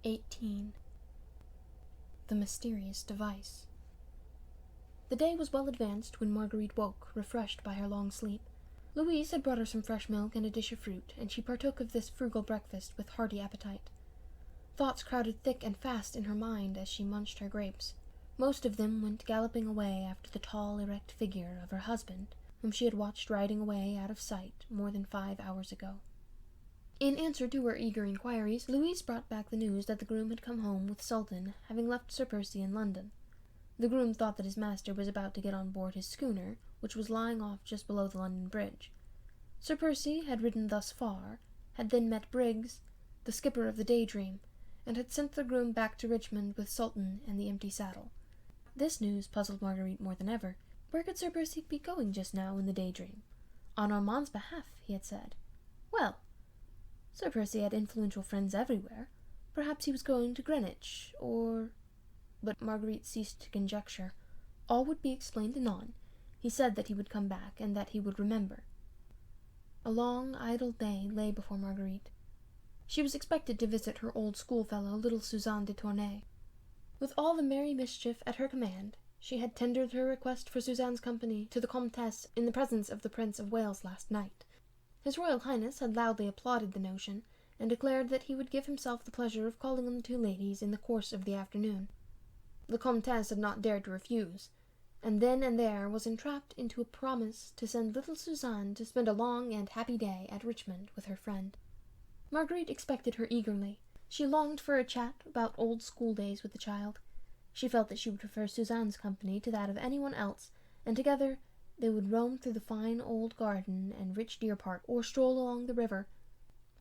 18. The Mysterious Device. The day was well advanced when Marguerite woke, refreshed by her long sleep. Louise had brought her some fresh milk and a dish of fruit, and she partook of this frugal breakfast with hearty appetite. Thoughts crowded thick and fast in her mind as she munched her grapes. Most of them went galloping away after the tall, erect figure of her husband, whom she had watched riding away out of sight more than 5 hours ago. In answer to her eager inquiries, Louise brought back the news that the groom had come home with Sultan, having left Sir Percy in London. The groom thought that his master was about to get on board his schooner, which was lying off just below the London Bridge. Sir Percy had ridden thus far, had then met Briggs, the skipper of the Daydream, and had sent the groom back to Richmond with Sultan and the empty saddle. This news puzzled Marguerite more than ever. Where could Sir Percy be going just now in the Daydream? On Armand's behalf, he had said. Well, Sir Percy had influential friends everywhere. Perhaps he was going to Greenwich, or... But Marguerite ceased to conjecture. All would be explained anon. He said that he would come back, and that he would remember. A long, idle day lay before Marguerite. She was expected to visit her old schoolfellow, little Suzanne de Tournay. With all the merry mischief at her command, she had tendered her request for Suzanne's company to the Comtesse in the presence of the Prince of Wales last night. His Royal Highness had loudly applauded the notion, and declared that he would give himself the pleasure of calling on the two ladies in the course of the afternoon. The Comtesse had not dared to refuse, and then and there was entrapped into a promise to send little Suzanne to spend a long and happy day at Richmond with her friend. Marguerite expected her eagerly. She longed for a chat about old school days with the child. She felt that she would prefer Suzanne's company to that of anyone else, and together they would roam through the fine old garden and rich deer park, or stroll along the river.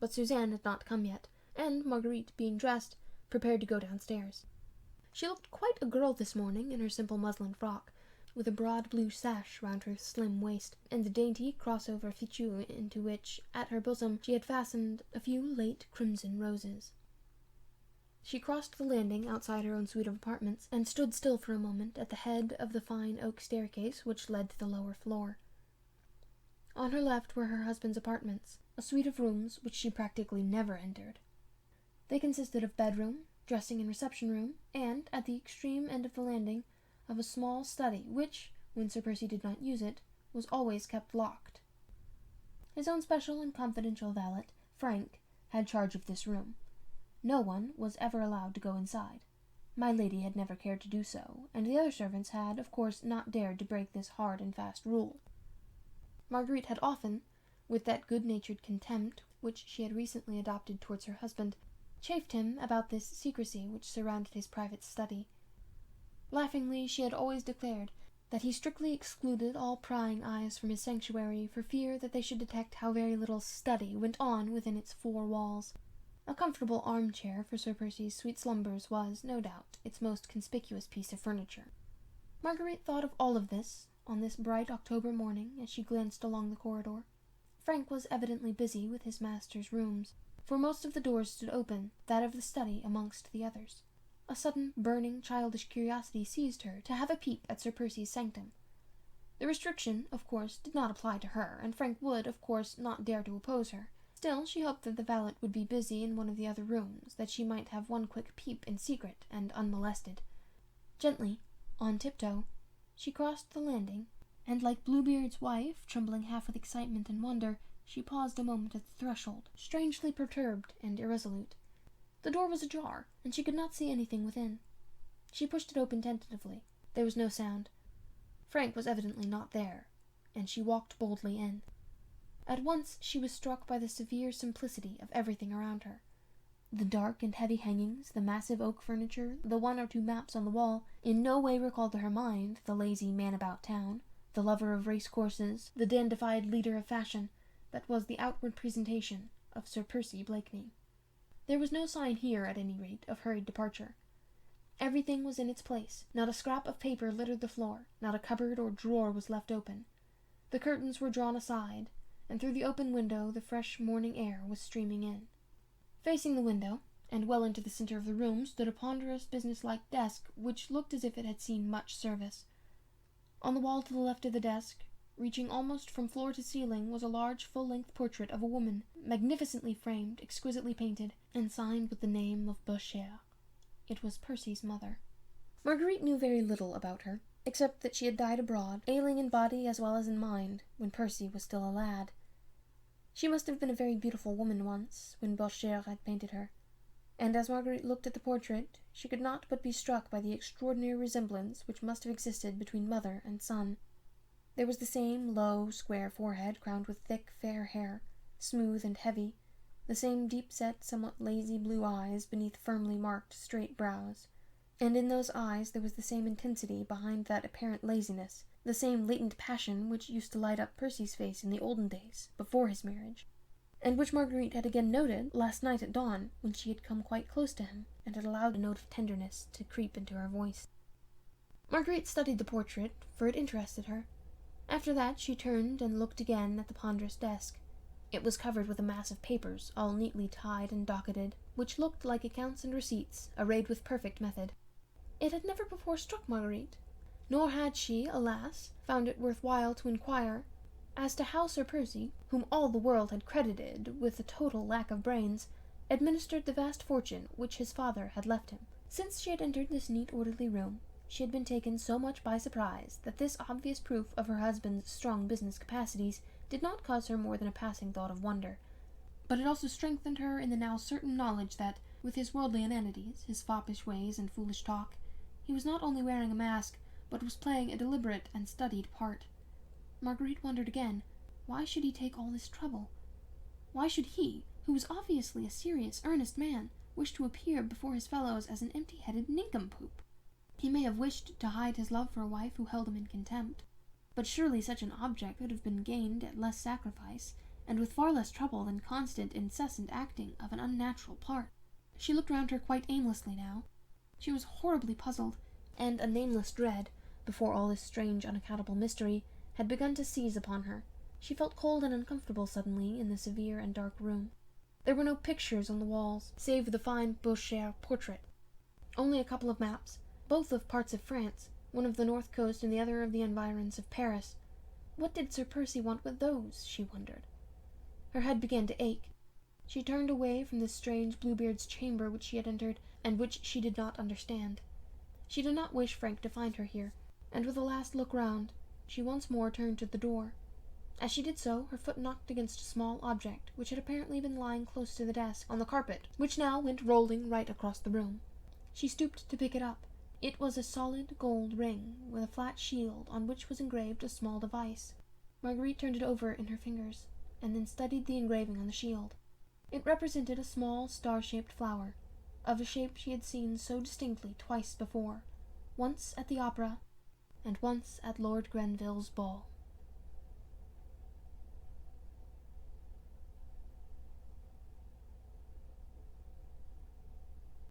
But Suzanne had not come yet, and Marguerite, being dressed, prepared to go downstairs. She looked quite a girl this morning in her simple muslin frock, with a broad blue sash round her slim waist, and a dainty crossover fichu into which, at her bosom, she had fastened a few late crimson roses. She crossed the landing outside her own suite of apartments, and stood still for a moment at the head of the fine oak staircase which led to the lower floor. On her left were her husband's apartments, a suite of rooms which she practically never entered. They consisted of bedroom, dressing and reception room, and, at the extreme end of the landing, of a small study which, when Sir Percy did not use it, was always kept locked. His own special and confidential valet, Frank, had charge of this room. No one was ever allowed to go inside. My lady had never cared to do so, and the other servants had, of course, not dared to break this hard and fast rule. Marguerite had often, with that good-natured contempt which she had recently adopted towards her husband, chaffed him about this secrecy which surrounded his private study. Laughingly, she had always declared that he strictly excluded all prying eyes from his sanctuary for fear that they should detect how very little study went on within its 4 walls. A comfortable armchair for Sir Percy's sweet slumbers was, no doubt, its most conspicuous piece of furniture. Marguerite thought of all of this on this bright October morning as she glanced along the corridor. Frank was evidently busy with his master's rooms, for most of the doors stood open, that of the study amongst the others. A sudden, burning, childish curiosity seized her to have a peep at Sir Percy's sanctum. The restriction, of course, did not apply to her, and Frank would, of course, not dare to oppose her. Still, she hoped that the valet would be busy in one of the other rooms, that she might have one quick peep in secret and unmolested. Gently, on tiptoe, she crossed the landing, and like Bluebeard's wife, trembling half with excitement and wonder, she paused a moment at the threshold, strangely perturbed and irresolute. The door was ajar, and she could not see anything within. She pushed it open tentatively. There was no sound. Frank was evidently not there, and she walked boldly in. At once she was struck by the severe simplicity of everything around her. The dark and heavy hangings, the massive oak furniture, the 1 or 2 maps on the wall, in no way recalled to her mind the lazy man about town, the lover of race-courses, the dandified leader of fashion, that was the outward presentation of Sir Percy Blakeney. There was no sign here, at any rate, of hurried departure. Everything was in its place. Not a scrap of paper littered the floor, not a cupboard or drawer was left open. The curtains were drawn aside, and through the open window the fresh morning air was streaming in. Facing the window, and well into the center of the room, stood a ponderous, business-like desk, which looked as if it had seen much service. On the wall to the left of the desk, Reaching almost from floor to ceiling was a large full-length portrait of a woman, magnificently framed, exquisitely painted, and signed with the name of Beauchère. It was Percy's mother. Marguerite knew very little about her, except that she had died abroad, ailing in body as well as in mind, when Percy was still a lad. She must have been a very beautiful woman once, when Beauchère had painted her, and as Marguerite looked at the portrait, she could not but be struck by the extraordinary resemblance which must have existed between mother and son. There was the same low, square forehead crowned with thick, fair hair, smooth and heavy, the same deep-set, somewhat lazy blue eyes beneath firmly marked, straight brows, and in those eyes there was the same intensity behind that apparent laziness, the same latent passion which used to light up Percy's face in the olden days, before his marriage, and which Marguerite had again noted last night at dawn, when she had come quite close to him, and had allowed a note of tenderness to creep into her voice. Marguerite studied the portrait, for it interested her. After that she turned and looked again at the ponderous desk. It was covered with a mass of papers, all neatly tied and docketed, which looked like accounts and receipts, arrayed with perfect method. It had never before struck Marguerite, nor had she, alas, found it worth while to inquire, as to how Sir Percy, whom all the world had credited with a total lack of brains, administered the vast fortune which his father had left him. Since she had entered this neat, orderly room, she had been taken so much by surprise that this obvious proof of her husband's strong business capacities did not cause her more than a passing thought of wonder. But it also strengthened her in the now certain knowledge that, with his worldly inanities, his foppish ways and foolish talk, he was not only wearing a mask, but was playing a deliberate and studied part. Marguerite wondered again, why should he take all this trouble? Why should he, who was obviously a serious, earnest man, wish to appear before his fellows as an empty-headed nincompoop? He may have wished to hide his love for a wife who held him in contempt, but surely such an object could have been gained at less sacrifice, and with far less trouble than constant, incessant acting of an unnatural part. She looked round her quite aimlessly now. She was horribly puzzled, and a nameless dread, before all this strange, unaccountable mystery, had begun to seize upon her. She felt cold and uncomfortable suddenly in the severe and dark room. There were no pictures on the walls, save the fine Beauchère portrait. Only a couple of maps, both of parts of France, one of the north coast and the other of the environs of Paris. What did Sir Percy want with those, she wondered. Her head began to ache. She turned away from this strange Bluebeard's chamber which she had entered, and which she did not understand. She did not wish Frank to find her here, and with a last look round, she once more turned to the door. As she did so, her foot knocked against a small object, which had apparently been lying close to the desk, on the carpet, which now went rolling right across the room. She stooped to pick it up. It was a solid gold ring, with a flat shield, on which was engraved a small device. Marguerite turned it over in her fingers, and then studied the engraving on the shield. It represented a small star-shaped flower, of a shape she had seen so distinctly twice before, once at the opera, and once at Lord Grenville's ball.